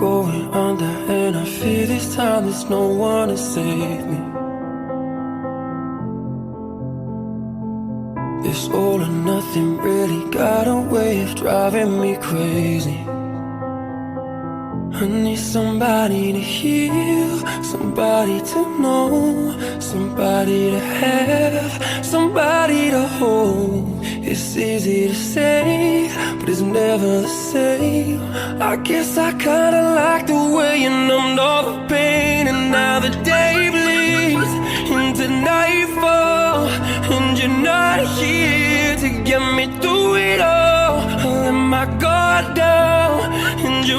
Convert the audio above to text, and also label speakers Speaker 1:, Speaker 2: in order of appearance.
Speaker 1: going under, and I fear this time there's no one to save me. This all or nothing really got a way of driving me crazy. I need somebody to heal, somebody to know, somebody to have, somebody to hold. It's easy to say, but it's never the same. I guess I kinda like the way you numbed all the pain. And now the day bleeds into nightfall, and you're not here to get me through it all. I let my guard down, and you